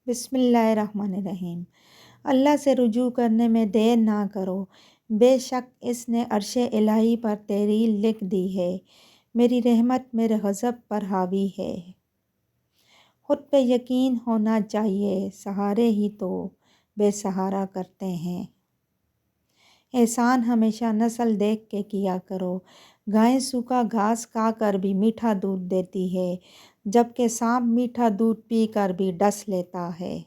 بسم اللہ الرحمن الرحیم۔ اللہ سے رجوع کرنے میں دیر نہ کرو، بے شک اس نے عرش الہی پر تحریر لکھ دی ہے، میری رحمت میرے غضب پر حاوی ہے۔ خود پہ یقین ہونا چاہیے، سہارے ہی تو بے سہارا کرتے ہیں۔ احسان ہمیشہ نسل دیکھ کے کیا کرو، گائے سوکھا گھاس کھا کر بھی میٹھا دودھ دیتی ہے، جبکہ سانپ میٹھا دودھ پی کر بھی ڈس لیتا ہے۔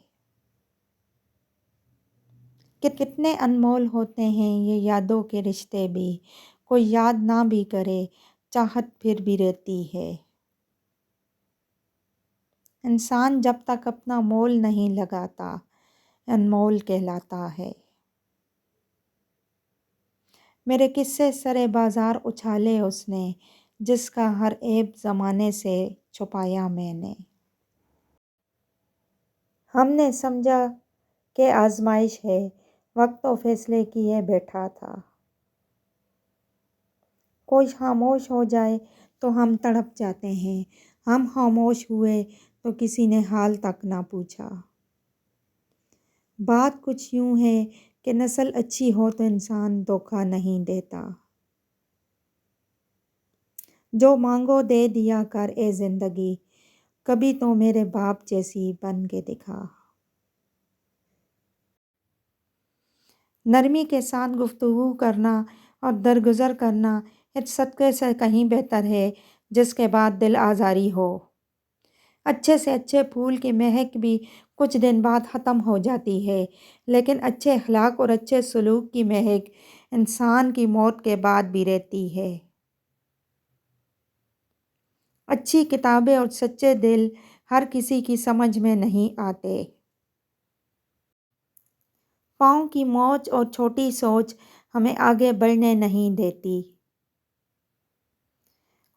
کتنے انمول ہوتے ہیں یہ یادوں کے رشتے بھی، کوئی یاد نہ بھی کرے چاہت پھر بھی رہتی ہے۔ انسان جب تک اپنا مول نہیں لگاتا انمول کہلاتا ہے۔ میرے قصے سرے بازار اچھالے اس نے، جس کا ہر عیب زمانے سے چھپایا میں نے۔ ہم نے سمجھا کہ آزمائش ہے، وقت و فیصلے کیے بیٹھا تھا۔ کوئی خاموش ہو جائے تو ہم تڑپ جاتے ہیں، ہم خاموش ہوئے تو کسی نے حال تک نہ پوچھا۔ بات کچھ یوں ہے کہ نسل اچھی ہو تو انسان دھوکہ نہیں دیتا۔ جو مانگو دے دیا کر اے زندگی، کبھی تو میرے باپ جیسی بن کے دکھا۔ نرمی کے ساتھ گفتگو کرنا اور درگزر کرنا اس صدقے سے کہیں بہتر ہے جس کے بعد دل آزاری ہو۔ اچھے سے اچھے پھول کی مہک بھی کچھ دن بعد ختم ہو جاتی ہے، لیکن اچھے اخلاق اور اچھے سلوک کی مہک انسان کی موت کے بعد بھی رہتی ہے۔ اچھی کتابیں اور سچے دل ہر کسی کی سمجھ میں نہیں آتے۔ پاؤں کی موچ اور چھوٹی سوچ ہمیں آگے بڑھنے نہیں دیتی۔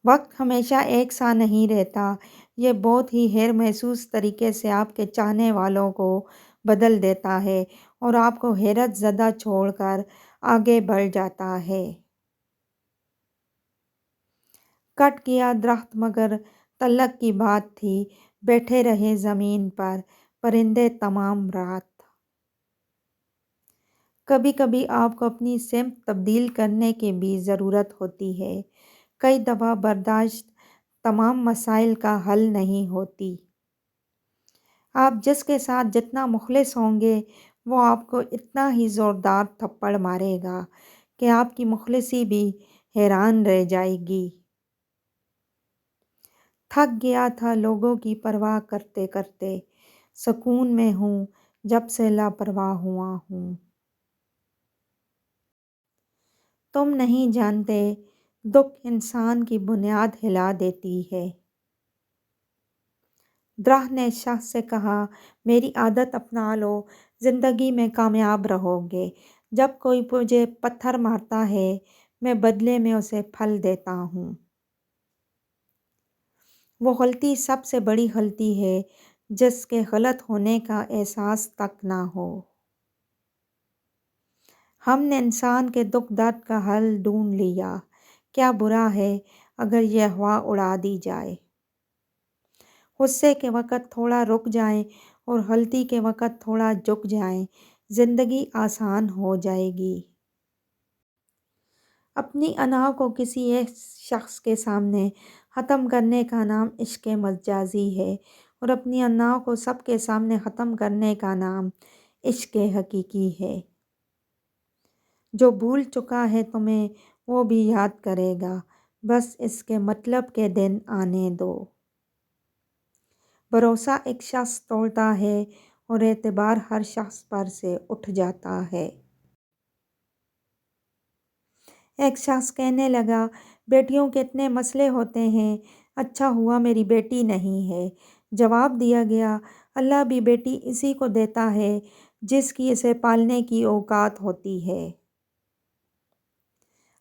وقت ہمیشہ ایک سا نہیں رہتا، یہ بہت ہی غیر محسوس طریقے سے آپ کے چاہنے والوں کو بدل دیتا ہے اور آپ کو حیرت زدہ چھوڑ کر آگے بڑھ جاتا ہے۔ کٹ گیا درخت مگر تعلق کی بات تھی، بیٹھے رہے زمین پر پرندے تمام رات۔ کبھی کبھی آپ کو اپنی سمت تبدیل کرنے کی بھی ضرورت ہوتی ہے، کئی دفعہ برداشت تمام مسائل کا حل نہیں ہوتی۔ آپ جس کے ساتھ جتنا مخلص ہوں گے وہ آپ کو اتنا ہی زوردار تھپڑ مارے گا کہ آپ کی مخلصی بھی حیران رہ جائے گی۔ تھک گیا تھا لوگوں کی پرواہ کرتے کرتے، سکون میں ہوں جب سے لاپرواہ ہوا ہوں۔ تم نہیں جانتے دکھ انسان کی بنیاد ہلا دیتی ہے۔ درخت نے شاخ سے کہا میری عادت اپنا لو، زندگی میں کامیاب رہو گے۔ جب کوئی مجھے پتھر مارتا ہے میں بدلے میں اسے پھل دیتا ہوں۔ وہ غلطی سب سے بڑی غلطی ہے جس کے غلط ہونے کا احساس تک نہ ہو۔ ہم نے انسان کے دکھ درد کا حل ڈھونڈ لیا، کیا برا ہے اگر یہ ہوا اڑا دی جائے۔ غصے کے وقت تھوڑا رک جائیں اور غلطی کے وقت تھوڑا جھک جائیں، زندگی آسان ہو جائے گی۔ اپنی انا کو کسی ایک شخص کے سامنے ختم کرنے کا نام عشق مجازی ہے، اور اپنی انا کو سب کے سامنے ختم کرنے کا نام عشق حقیقی ہے۔ جو بھول چکا ہے تمہیں وہ بھی یاد کرے گا، بس اس کے مطلب کے دن آنے دو۔ بھروسہ ایک شخص توڑتا ہے اور اعتبار ہر شخص پر سے اٹھ جاتا ہے۔ ایک شخص کہنے لگا بیٹیوں کے اتنے مسئلے ہوتے ہیں، اچھا ہوا میری بیٹی نہیں ہے۔ جواب دیا گیا اللہ بھی بیٹی اسی کو دیتا ہے جس کی اسے پالنے کی اوقات ہوتی ہے۔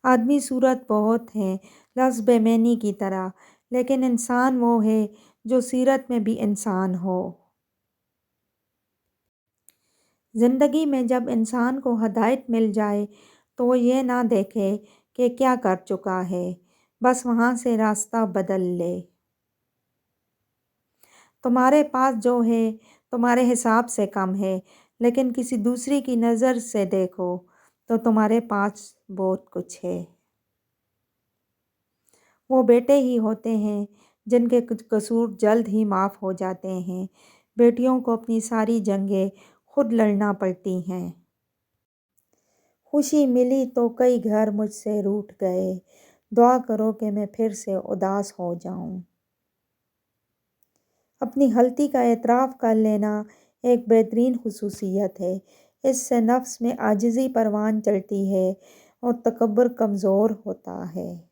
آدمی صورت بہت ہیں لفظ بے معنی کی طرح، لیکن انسان وہ ہے جو سیرت میں بھی انسان ہو۔ زندگی میں جب انسان کو ہدایت مل جائے تو وہ یہ نہ دیکھے کہ کیا کر چکا ہے، بس وہاں سے راستہ بدل لے۔ تمہارے پاس جو ہے تمہارے حساب سے کم ہے، لیکن کسی دوسری کی نظر سے دیکھو تو تمہارے پاس بہت کچھ ہے۔ وہ بیٹے ہی ہوتے ہیں جن کے کچھ قصور جلد ہی معاف ہو جاتے ہیں۔ بیٹیوں کو اپنی ساری جنگیں خود لڑنا پڑتی ہیں۔ خوشی ملی تو کئی گھر مجھ سے روٹھ گئے، دعا کرو کہ میں پھر سے اداس ہو جاؤں۔ اپنی غلطی کا اعتراف کر لینا ایک بہترین خصوصیت ہے۔ اس سے نفس میں عاجزی پروان چڑھتی ہے اور تکبر کمزور ہوتا ہے۔